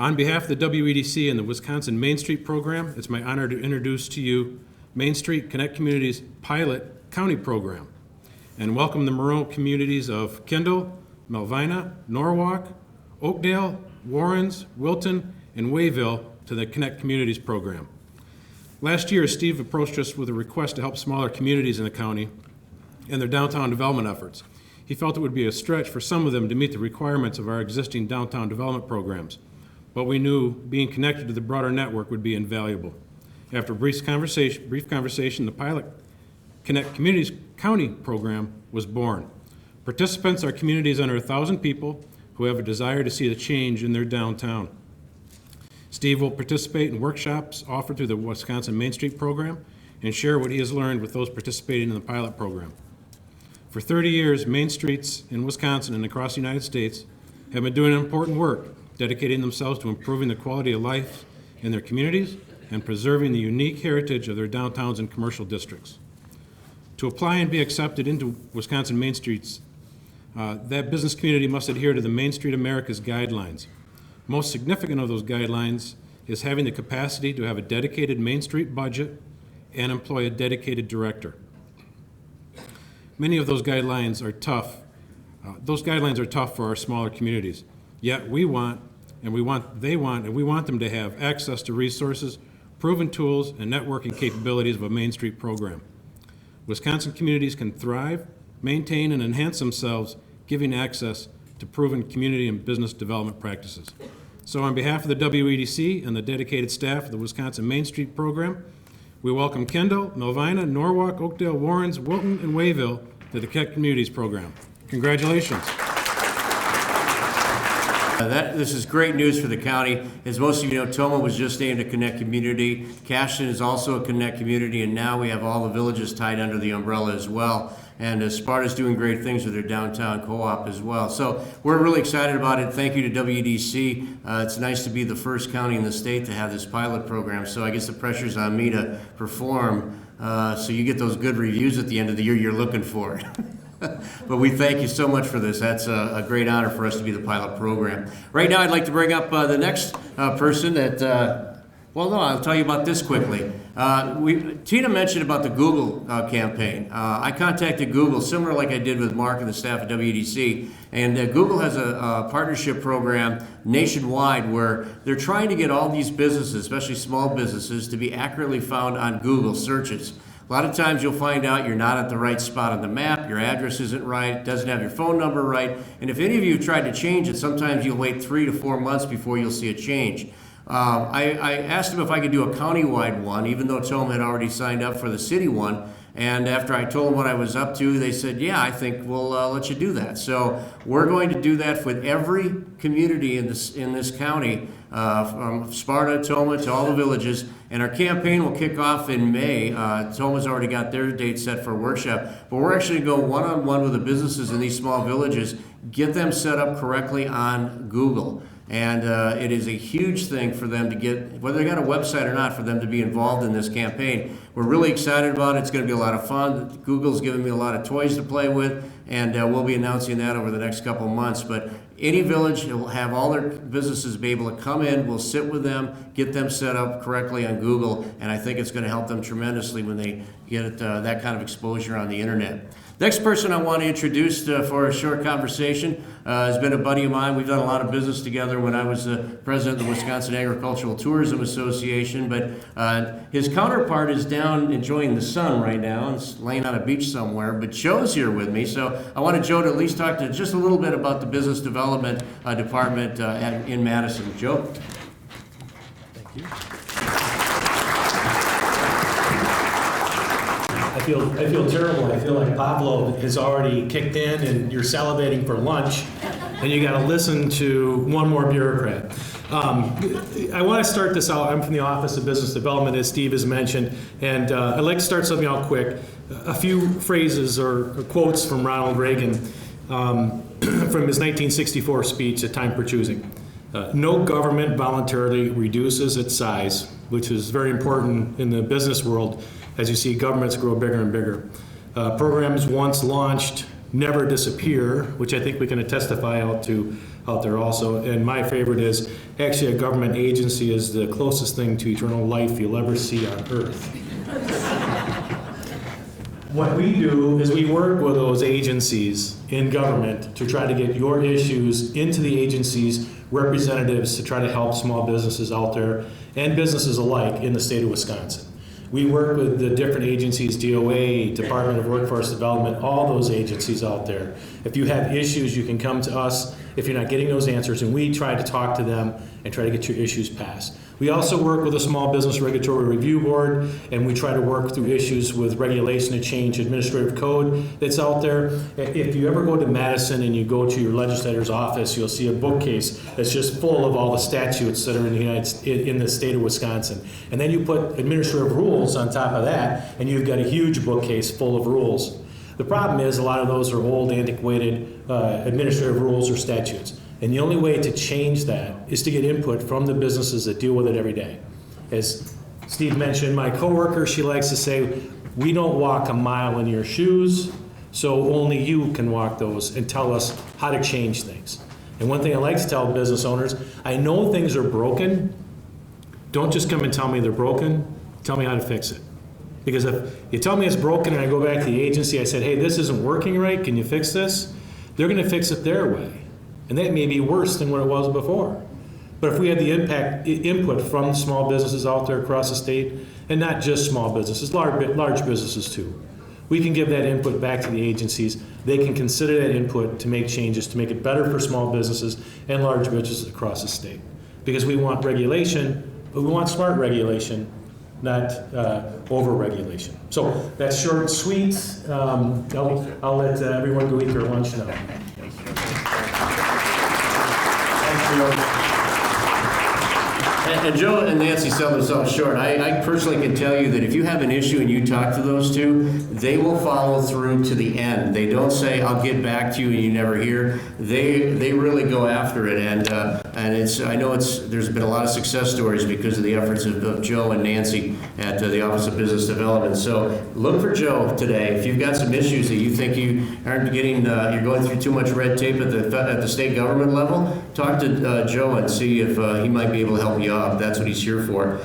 On behalf of the WEDC and the Wisconsin Main Street program, it's my honor to introduce to you Main Street Connect Communities Pilot County Program and welcome the Monroe communities of Kendall, Melvina, Norwalk, Oakdale, Warrens, Wilton, and Wayville to the Connect Communities program. Last year, Steve approached us with a request to help smaller communities in the county in their downtown development efforts. He felt it would be a stretch for some of them to meet the requirements of our existing downtown development programs, but we knew being connected to the broader network would be invaluable. After a brief conversation, the Pilot Connect Communities County program was born. Participants are communities under 1,000 people who have a desire to see a change in their downtown. Steve will participate in workshops offered through the Wisconsin Main Street program and share what he has learned with those participating in the pilot program. For 30 years, Main Streets in Wisconsin and across the United States have been doing important work, dedicating themselves to improving the quality of life in their communities and preserving the unique heritage of their downtowns and commercial districts. To apply and be accepted into Wisconsin Main Streets, that business community must adhere to the Main Street America's guidelines. Most significant of those guidelines is having the capacity to have a dedicated Main Street budget and employ a dedicated director. Many of those guidelines are tough. Those guidelines are tough for our smaller communities. Yet we want them to have access to resources, proven tools, and networking capabilities of a Main Street program. Wisconsin communities can thrive, maintain, and enhance themselves, giving access to proven community and business development practices. So on behalf of the WEDC and the dedicated staff of the Wisconsin Main Street program, we welcome Kendall, Melvina, Norwalk, Oakdale, Warrens, Wilton, and Wayville to the Connect Communities program. Congratulations. This is great news for the county. As most of you know, Toma was just named a Connect Community. Cashton is also a Connect Community, and now we have all the villages tied under the umbrella as well. And Sparta's doing great things with their downtown co-op as well. So we're really excited about it. Thank you to WEDC. It's nice to be the first county in the state to have this pilot program. So I guess the pressure's on me to perform so you get those good reviews at the end of the year you're looking for. But we thank you so much for this. That's a great honor for us to be the pilot program. Right now I'd like to bring up the next person that, well, no, I'll tell you about this quickly. Tina mentioned about the Google campaign. I contacted Google, similar like I did with Mark and the staff at WEDC, and Google has a partnership program nationwide where they're trying to get all these businesses, especially small businesses, to be accurately found on Google searches. A lot of times you'll find out you're not at the right spot on the map, your address isn't right, doesn't have your phone number right, and if any of you have tried to change it, sometimes you'll wait 3 to 4 months before you'll see a change. I asked them if I could do a countywide one, even though Tom had already signed up for the city one. And after I told them what I was up to, they said, yeah, I think we'll let you do that. So we're going to do that with every community in this county, from Sparta, Toma, to all the villages. And our campaign will kick off in May. Toma's already got their date set for a workshop. But we're actually going to go one-on-one with the businesses in these small villages, get them set up correctly on Google. And it is a huge thing for them to get, whether they got a website or not, for them to be involved in this campaign. We're really excited about it. It's going to be a lot of fun. Google's given me a lot of toys to play with, and we'll be announcing that over the next couple of months. But any village will have all their businesses be able to come in, we'll sit with them, get them set up correctly on Google, and I think it's going to help them tremendously when they get that kind of exposure on the internet. Next person I want to introduce for a short conversation has been a buddy of mine. We've done a lot of business together when I was the president of the Wisconsin Agricultural Tourism Association, but his counterpart is down enjoying the sun right now and laying on a beach somewhere, but Joe's here with me, so I wanted Joe to at least talk to just a little bit about the business development department in Madison. Joe? Thank you. I feel terrible. I feel like Pablo has already kicked in and you're salivating for lunch and you got to listen to one more bureaucrat. I want to start this out. I'm from the Office of Business Development, as Steve has mentioned, and I'd like to start something out quick. A few phrases or quotes from Ronald Reagan from his 1964 speech, A Time for Choosing. No government voluntarily reduces its size, which is very important in the business world as you see governments grow bigger and bigger. Programs once launched never disappear, which I think we can testify out there also. And my favorite is actually a government agency is the closest thing to eternal life you'll ever see on earth. What we do is we work with those agencies in government to try to get your issues into the agency's representatives to try to help small businesses out there and businesses alike in the state of Wisconsin. We work with the different agencies, DOA, Department of Workforce Development, all those agencies out there. If you have issues, you can come to us if you're not getting those answers, and we try to talk to them and try to get your issues passed. We also work with a Small Business Regulatory Review Board, and we try to work through issues with regulation to change administrative code that's out there. If you ever go to Madison and you go to your legislator's office, you'll see a bookcase that's just full of all the statutes that are in the state of Wisconsin. And then you put administrative rules on top of that, and you've got a huge bookcase full of rules. The problem is a lot of those are old, antiquated administrative rules or statutes. And the only way to change that is to get input from the businesses that deal with it every day. As Steve mentioned, my coworker, she likes to say, we don't walk a mile in your shoes, so only you can walk those and tell us how to change things. And one thing I like to tell business owners, I know things are broken. Don't just come and tell me they're broken. Tell me how to fix it. Because if you tell me it's broken and I go back to the agency, I said, hey, this isn't working right, can you fix this? They're going to fix it their way. And that may be worse than what it was before. But if we have the input from small businesses out there across the state, and not just small businesses, large businesses too, we can give that input back to the agencies. They can consider that input to make changes to make it better for small businesses and large businesses across the state. Because we want regulation, but we want smart regulation, not over-regulation. So that's short and sweet. I'll let everyone go eat their lunch now. And Joe and Nancy sell themselves short. I personally can tell you that if you have an issue and you talk to those two, they will follow through to the end. They don't say, I'll get back to you and you never hear. They really go after it. And it's, I know there's been a lot of success stories because of the efforts of Joe and Nancy at the Office of Business Development. So look for Joe today. If you've got some issues that you think you aren't getting, you're going through too much red tape at the state government level, talk to Joe and see if he might be able to help you out. That's what he's here for.